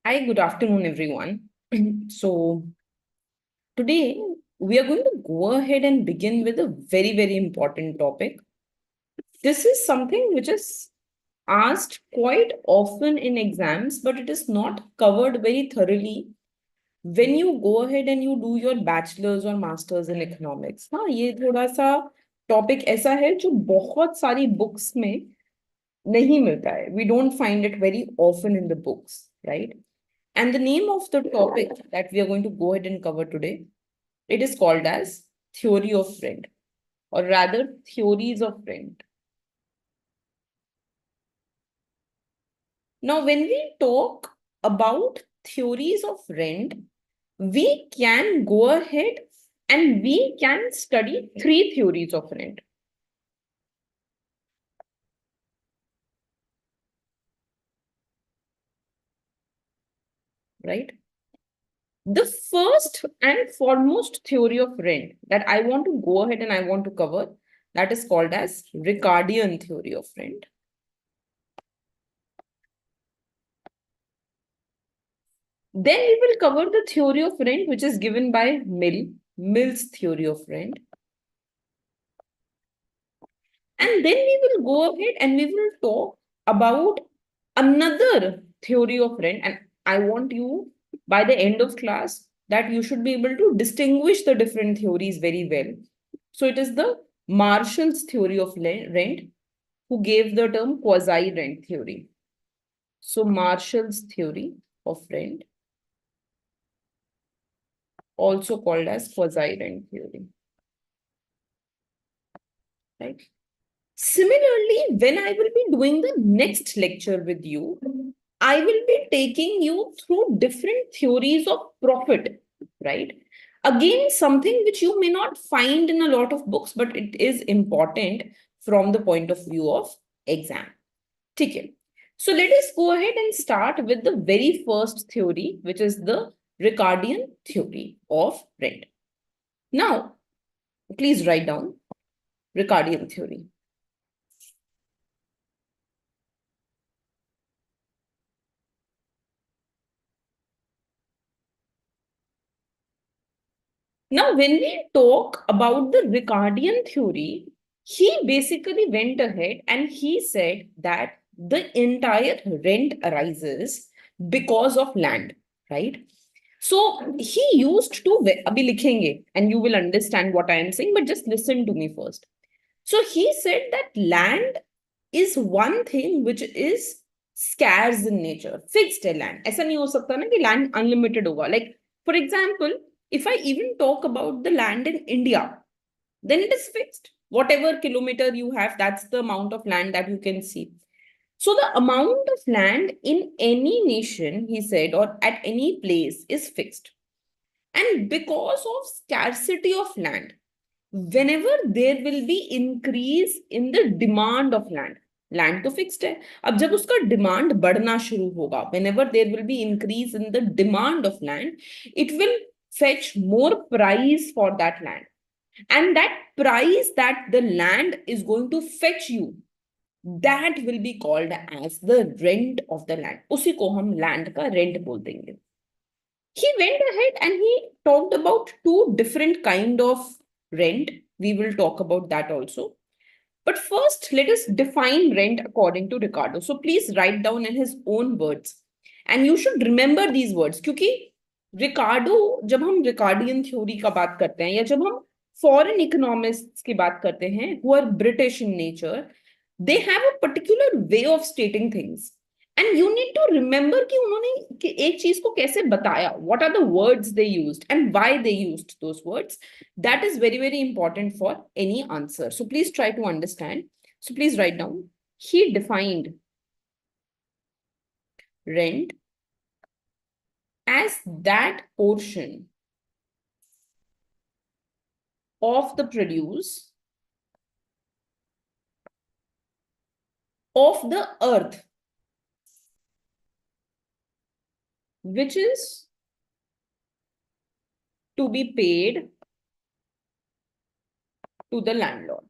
Hi, good afternoon, everyone. So, today we are going to go ahead and begin with a very important topic. This is something which is asked quite often in exams, but it is not covered very thoroughly when you go ahead and you do your bachelor's or master's in economics. हाँ, ये थोड़ा सा topic ऐसा है जो बहुत सारी books में नहीं मिलता है. We don't find it very often in the books, right? And the name of the topic that we are going to go ahead and cover today, it is called as theory of rent, or rather theories of rent. Now, when we talk about theories of rent, we can go ahead and we can study three theories of rent. Right? The first and foremost theory of rent that I want to go ahead and I want to cover, that is called as Ricardian theory of rent. Then we will cover the theory of rent, which is given by Mill's theory of rent. And then we will go ahead and we will talk about another theory of rent. And I want you, by the end of class, that you should be able to distinguish the different theories very well. So it is the Marshall's theory of rent, who gave the term quasi-rent theory. So Marshall's theory of rent, also called as quasi-rent theory. Right? Similarly, when I will be doing the next lecture with you, I will be taking you through different theories of profit, right? Again, something which you may not find in a lot of books, but it is important from the point of view of exam. Okay. So let us go ahead and start with the very first theory, which is the Ricardian theory of rent. Now, please write down Ricardian theory. Now, when we talk about the Ricardian theory, he basically went ahead and he said that the entire rent arises because of land, right? So he used to, abhi likhenge, and you will understand what I am saying, but just listen to me first. So he said that land is one thing which is scarce in nature, fixed है land. ऐसा नहीं हो सकता ना कि land unlimited होगा. Like, for example, if I even talk about the land in India, then it is fixed. Whatever kilometer you have, that's the amount of land that you can see. So the amount of land in any nation, he said, or at any place is fixed. And because of scarcity of land, whenever there will be increase in the demand of land, land तो fixed है, अब जब उसका demand बढ़ना शुरू होगा, whenever there will be increase in the demand of land, it will fetch more price for that land, and that price that the land is going to fetch you, that will be called as the rent of the land. उसी को हम land का rent बोल देंगे. He went ahead and he talked about two different kind of rent. We will talk about that also. But first, let us define rent according to Ricardo. So please write down in his own words. And you should remember these words. क्योंकि Ricardo, जब हम Ricardian theory का बात करते हैं, या जब हम foreign economists की बात करते हैं, who are British in nature, they have a particular way of stating things. And you need to remember कि उन्होंने एक चीज को कैसे बताया, what are the words they used and why they used those words. That is very important for any answer. So please try to understand. So please write down. He defined rent as that portion of the produce of the earth which is to be paid to the landlord.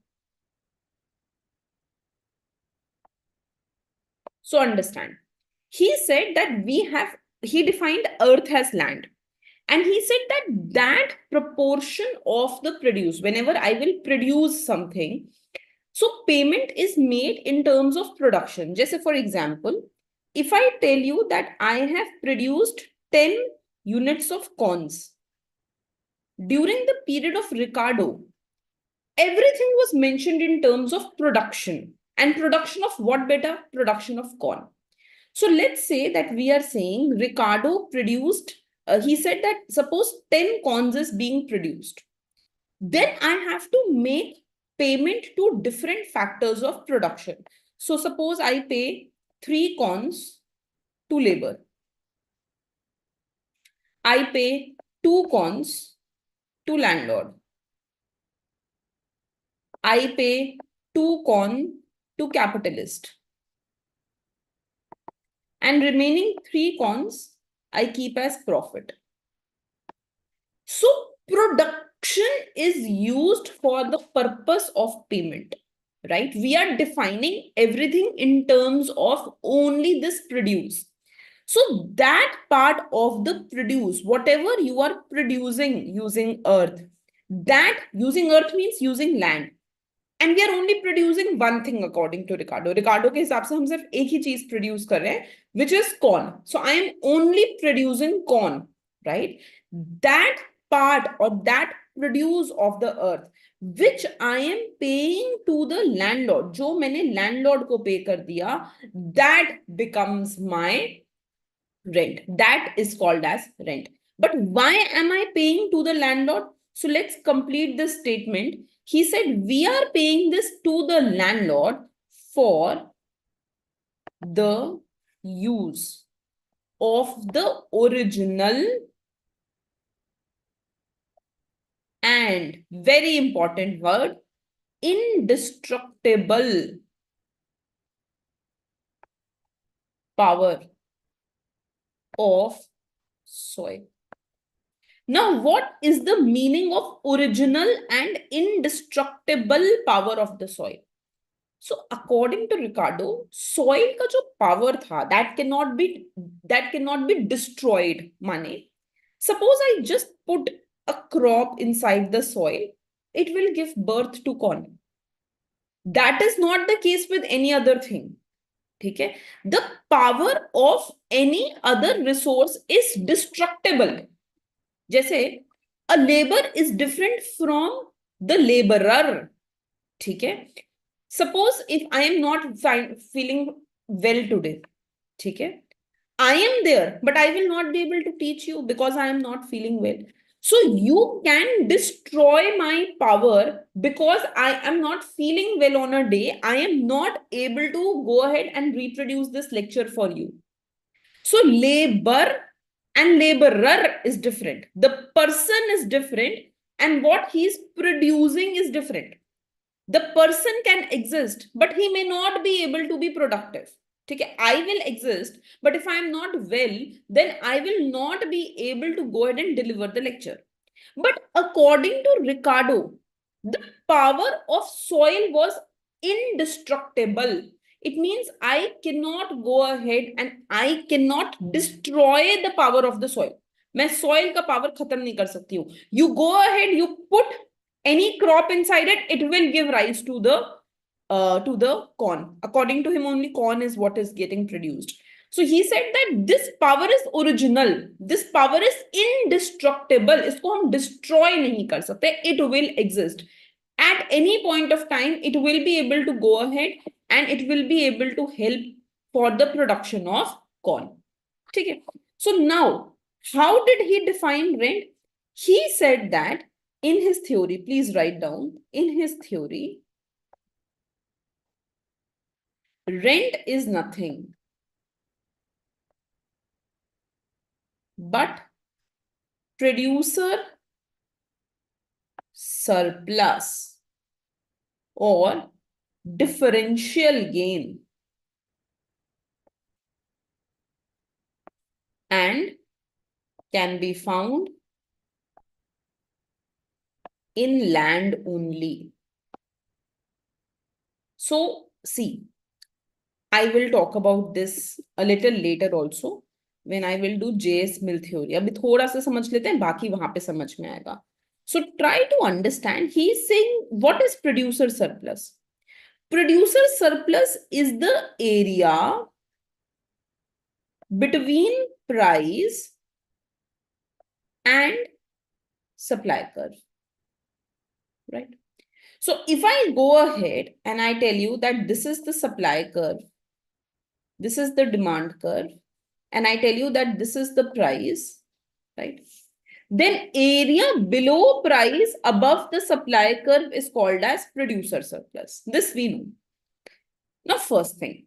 So understand. He said that we have he defined earth as land. And he said that that proportion of the produce, whenever I will produce something, so payment is made in terms of production. Just for example, if I tell you that I have produced 10 units of corns during the period of Ricardo, everything was mentioned in terms of production. And production of what, beta? Production of corn. So let's say that we are saying Ricardo produced, he said that suppose 10 corns is being produced. Then I have to make payment to different factors of production. So suppose I pay 3 corns to labor. I pay 2 corns to landlord. I pay 2 corn to capitalist. And remaining 3 corns I keep as profit. So production is used for the purpose of payment, right? We are defining everything in terms of only this produce. So that part of the produce, whatever you are producing using earth, that using earth means using land. And we are only producing one thing according to Ricardo. Ricardo के हिसाब से हम सिर्फ एक ही चीज produce कर रहे हैं, which is corn. So I am only producing corn, right? That part or that produce of the earth, which I am paying to the landlord, जो मैंने landlord को pay कर दिया, that becomes my rent. That is called as rent. But why am I paying to the landlord? So let's complete this statement. He said we are paying this to the landlord for the use of the original and, very important word, indestructible power of soil. Now, what is the meaning of original and indestructible power of the soil? So, according to Ricardo, soil का जो power था, that cannot be destroyed. माने, suppose I just put a crop inside the soil, it will give birth to corn. That is not the case with any other thing. ठीक है? The power of any other resource is destructible. जैसे a labor is different from the laborer. ठीक है? Suppose if I am not feeling well today, ठीक है? I am there, but I will not be able to teach you because I am not feeling well. So you can destroy my power because I am not feeling well on a day. I am not able to go ahead and reproduce this lecture for you. So labor and laborer is different. The person is different and what he is producing is different. The person can exist, but he may not be able to be productive. Okay, I will exist, but if I am not well, then I will not be able to go ahead and deliver the lecture. But according to Ricardo, the power of soil was indestructible. It means I cannot go ahead and I cannot destroy the power of the soil. मैं soil का power खत्म नहीं कर सकती हूँ. You go ahead, you put any crop inside it, it will give rise to the corn. According to him, only corn is what is getting produced. So he said that this power is original. This power is indestructible. इसको हम destroy नहीं कर सकते. It will exist. At any point of time, it will be able to go ahead and it will be able to help for the production of corn. Okay. So now, how did he define rent? He said that in his theory, please write down, in his theory, rent is nothing but producer surplus or differential gain and can be found in land only. So see, I will talk about this a little later also. when I will do JS Mill theory. अभी थोड़ा सा समझ लेते हैं, बाकी वहां पे समझ में आएगा. So try to understand. He is saying, what is producer surplus? Producer surplus is the area between price and supply curve, right? So if I go ahead and I tell you that this is the supply curve, this is the demand curve, and I tell you that this is the price, right? Then area below price above the supply curve is called as producer surplus. This we know. Now, first thing,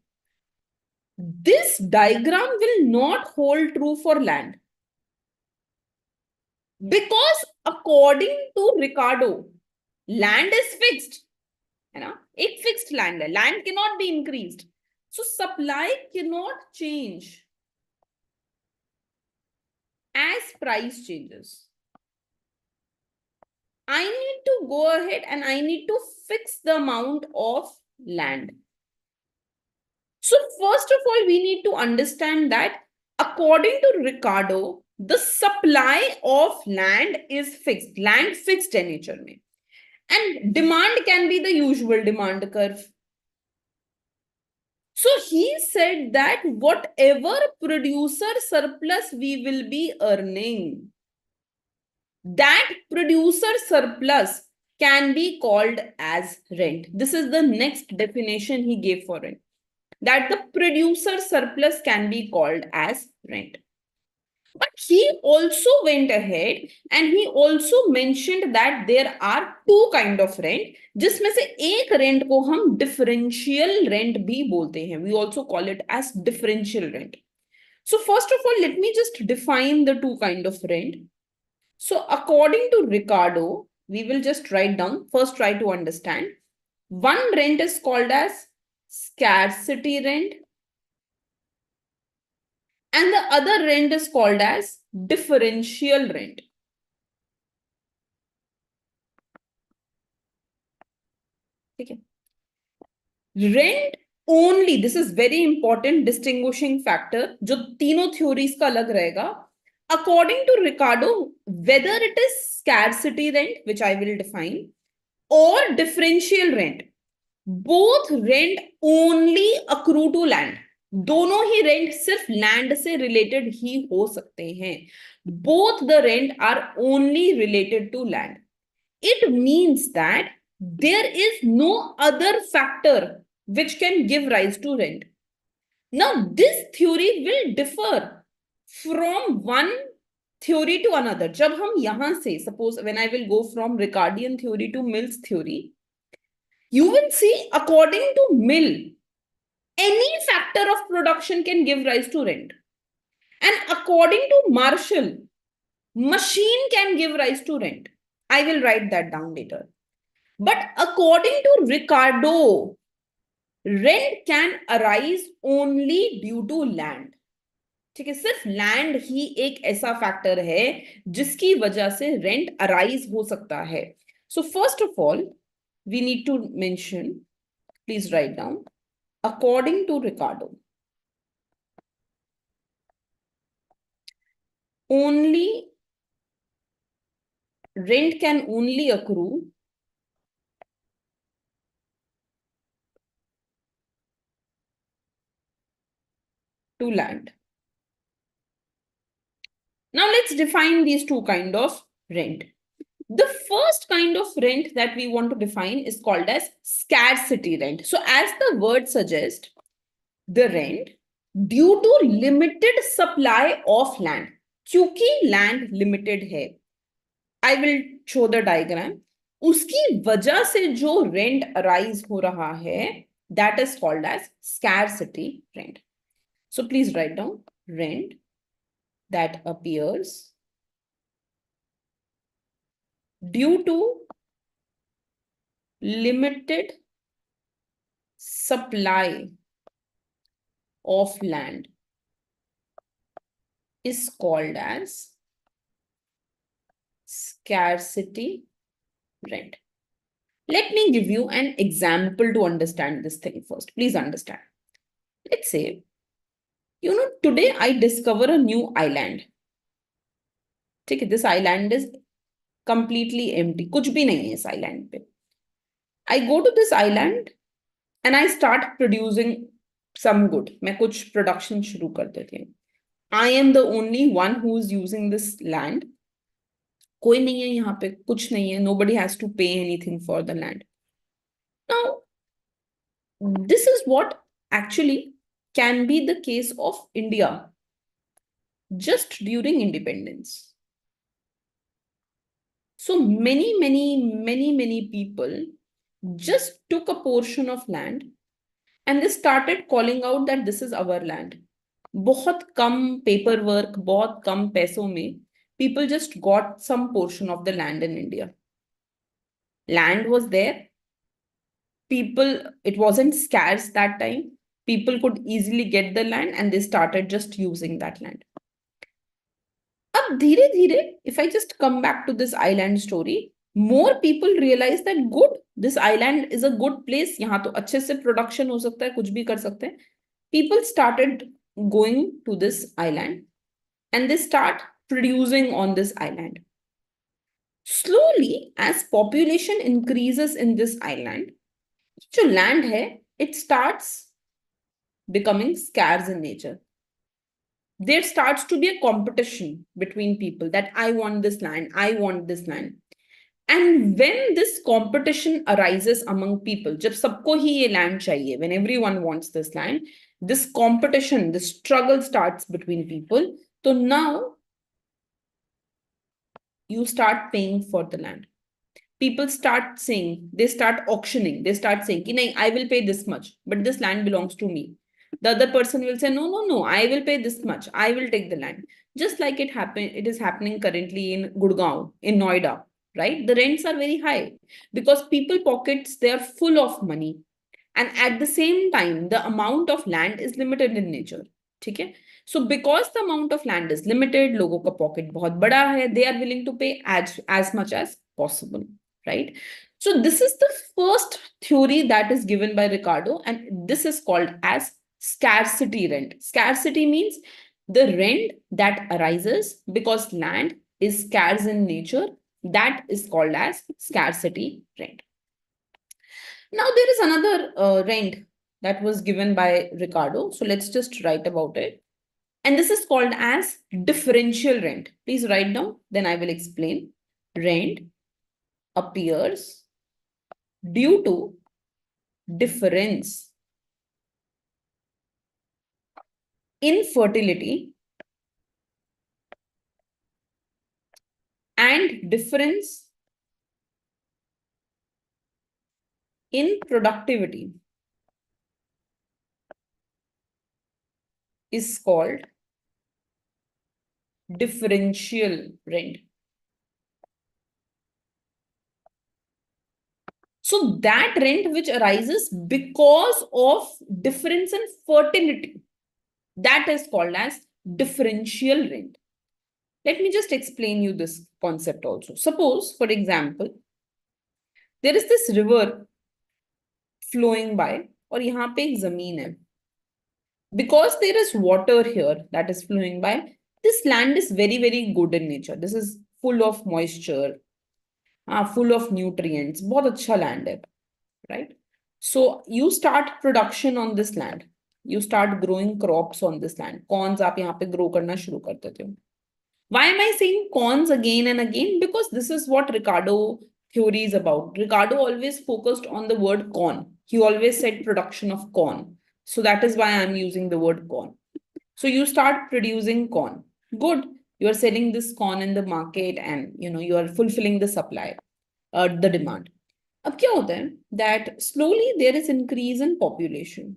this diagram will not hold true for land. Because according to Ricardo, land is fixed. है ना? एक fixed land है. Land cannot be increased. So supply cannot change as price changes. I need to go ahead and I need to fix the amount of land. So first of all, we need to understand that according to Ricardo, the supply of land is fixed. Land fixed है nature में. And demand can be the usual demand curve. So he said that whatever producer surplus we will be earning, that producer surplus can be called as rent. This is the next definition he gave for it. That the producer surplus can be called as rent. But he also went ahead and he also mentioned that there are two kind of rent, जिसमें से एक rent को हम differential rent भी बोलते हैं. We also call it as differential rent. So first of all, let me just define the two kind of rent. So according to Ricardo, we will just write down, first try to understand. One rent is called as scarcity rent, and the other rent is called as differential rent. Okay. Rent only, this is very important distinguishing factor, जो तीनों theories का अलग रहेगा. According to Ricardo, whether it is scarcity rent, which I will define, or differential rent, both rent only accrue to land. दोनों ही rent सिर्फ land से related ही हो सकते हैं. Both the rent are only related to land. It means that there is no other factor which can give rise to rent. Now, this theory will differ from one theory to another. जब हम यहां से, suppose when I will go from Ricardian theory to Mill's theory, you will see according to Mill, any factor of production can give rise to rent. And according to Marshall, machine can give rise to rent. I will write that down later. But according to Ricardo, rent can arise only due to land. ठीक है, सिर्फ land ही एक ऐसा factor है जिसकी वजह से rent arise हो सकता है. So first of all we need to mention, please write down, according to Ricardo, only rent can only accrue to land. Now let's define these two kind of rent. The first kind of rent that we want to define is called as scarcity rent. So as the word suggests, the rent due to limited supply of land. क्योंकि land limited है, I will show the diagram. उसकी वजह से जो rent arise हो रहा है, that is called as scarcity rent. So please write down rent that appears due to limited supply of land is called as scarcity rent. Let me give you an example to understand this thing first. Please understand. Let's say Today I discover a new island. ठीक है, this island is completely empty. कुछ भी नहीं है इस island पे. I go to this island and I start producing some good. मैं कुछ production शुरू कर देती हूँ. I am the only one who is using this land. कोई नहीं है यहाँ पे, कुछ नहीं है. Nobody has to pay anything for the land. Now, this is what actually can be the case of India just during independence. So many people just took a portion of land and they started calling out that this is our land. बहुत कम paperwork, बहुत कम पैसों में people just got some portion of the land in India. Land was there. People, it wasn't scarce that time. People could easily get the land and they started just using that land. अब धीरे धीरे, if I just come back to this island story, more people realize that good, this island is a good place. यहाँ तो अच्छे से production हो सकता है, कुछ भी कर सकते हैं. People started going to this island and they start producing on this island. Slowly, as population increases in this island, जो land है, it starts becoming scarce in nature. There starts to be a competition between people that I want this land, I want this land. And when this competition arises among people, जब सबको ही ये land चाहिए, when everyone wants this land, this competition, this struggle starts between people. So now you start paying for the land. People start saying, they start auctioning, they start saying, I will pay this much, but this land belongs to me. The other person will say, no, I will pay this much. I will take the land. Just like it is happening currently in Gurgaon, in Noida, right? The rents are very high because people pockets, they are full of money. And at the same time, the amount of land is limited in nature. Okay? So because the amount of land is limited, लोगों का pocket बहुत बड़ा है, they are willing to pay as much as possible, right? So this is the first theory that is given by Ricardo, and this is called as scarcity rent. Scarcity means the rent that arises because land is scarce in nature. That is called as scarcity rent. Now there is another rent that was given by Ricardo. So let's just write about it. And this is called as differential rent. Please write down, then I will explain. Rent appears due to difference in fertility and difference in productivity is called differential rent. So that rent which arises because of difference in fertility, that is called as differential rent. Let me just explain you this concept also. Suppose, for example, there is this river flowing by और यहाँ पे एक जमीन है. Because there is water here that is flowing by, this land is very good in nature. This is full of moisture, full of nutrients. बहुत अच्छा land है, right? So you start production on this land. You start growing crops on this land. Corns आप यहाँ पे grow करना शुरू कर देते हो. Why am I saying corns again and again? Because this is what Ricardo theory is about. Ricardo always focused on the word corn. He always said production of corn. So that is why I'm using the word corn. So you start producing corn. Good. You are selling this corn in the market and you are fulfilling the supply, the demand. अब क्या होता है that slowly there is increase in population.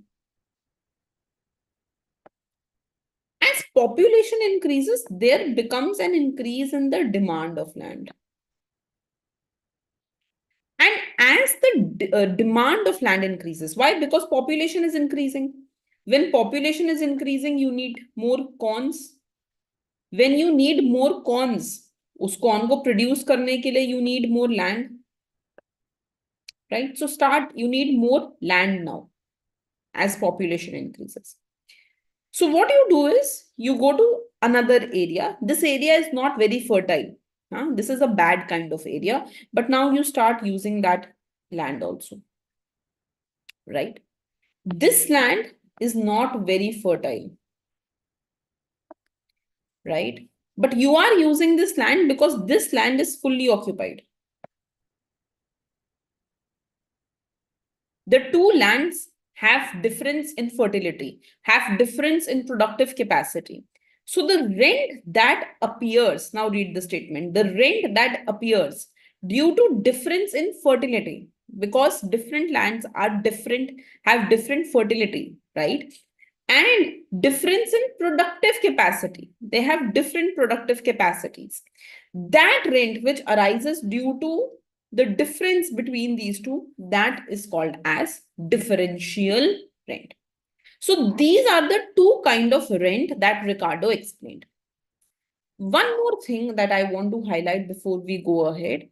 As population increases, there becomes an increase in the demand of land. And as the demand of land increases, why? Because population is increasing. When population is increasing, you need more corns. When you need more corns, उस corn को produce करने के लिए you need more land. Right? So you need more land now as population increases. So what you do is you go to another area. This area is not very fertile. This is a bad kind of area, but now you start using that land also, right? This land is not very fertile, right? But you are using this land because this land is fully occupied. The two lands have difference in fertility, have difference in productive capacity. So the rent that appears, now read the statement, the rent that appears due to difference in fertility, because different lands are different, have different fertility, right? And difference in productive capacity. They have different productive capacities. That rent which arises due to the difference between these two, that is called as differential rent. So these are the two kind of rent that Ricardo explained. One more thing that I want to highlight before we go ahead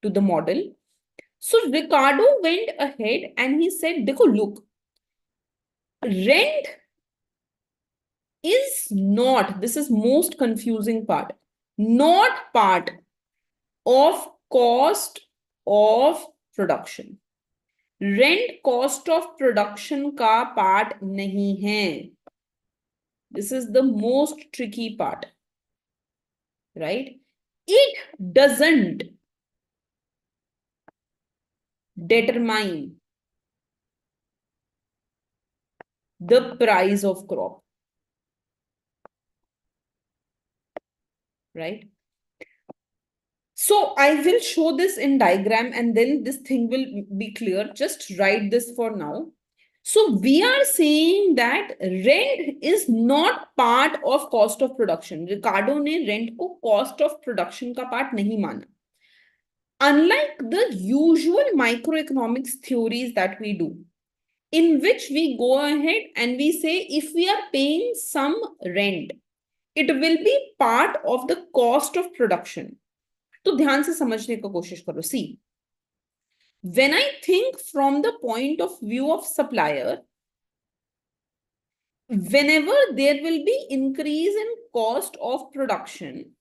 to the model. So Ricardo went ahead and he said, Dekho, look, rent is not, this is most confusing part, not part of cost of production. Rent cost of production का part नहीं है. This is the most tricky part, right? It doesn't determine the price of crop, right? So I will show this in diagram and then this thing will be clear. Just write this for now. So we are saying that rent is not part of cost of production. Ricardo ने rent को cost of production का part नहीं माना. Unlike the usual microeconomics theories that we do, in which we go ahead and we say if we are paying some rent, it will be part of the cost of production. तो ध्यान से समझने की कोशिश करो. See, when I think from the point of view of supplier, whenever there will be increase in cost of production,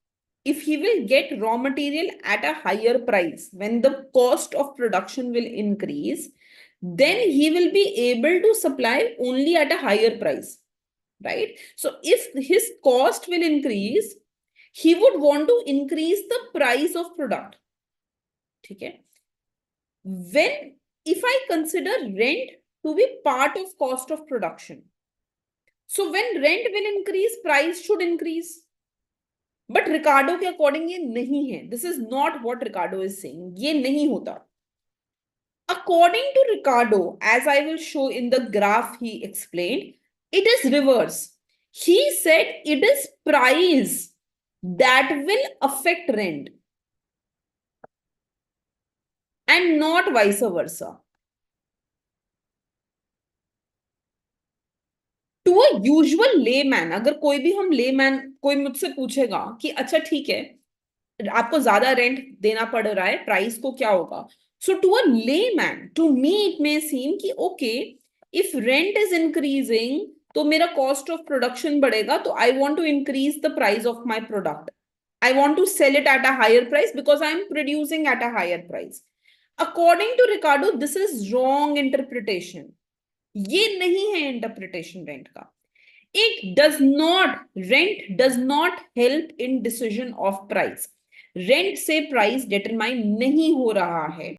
if he will get raw material at a higher price, when the cost of production will increase, then he will be able to supply only at a higher price, right? So if his cost will increase, he would want to increase the price of product. Okay? When, if I consider rent to be part of cost of production, so when rent will increase, price should increase. But Ricardo के according ये नहीं है. This is not what Ricardo is saying. ये नहीं होता. According to Ricardo, as I will show in the graph he explained, it is reverse. He said it is price that will affect rent and not vice versa. To a usual layman, अगर कोई भी हम layman, कोई मुझसे पूछेगा कि अच्छा ठीक है आपको ज्यादा रेंट देना पड़ रहा है, प्राइस को क्या होगा? So to a layman, to me it may seem कि okay, if rent is increasing तो मेरा कॉस्ट ऑफ प्रोडक्शन बढ़ेगा, तो I want to increase the price of my product. I want to sell it at a higher price because I am producing at a higher price. According to Ricardo, this is wrong interpretation. ये नहीं है interpretation rent का. It does not, rent does not help in decision of price. Rent से price determine नहीं हो रहा है.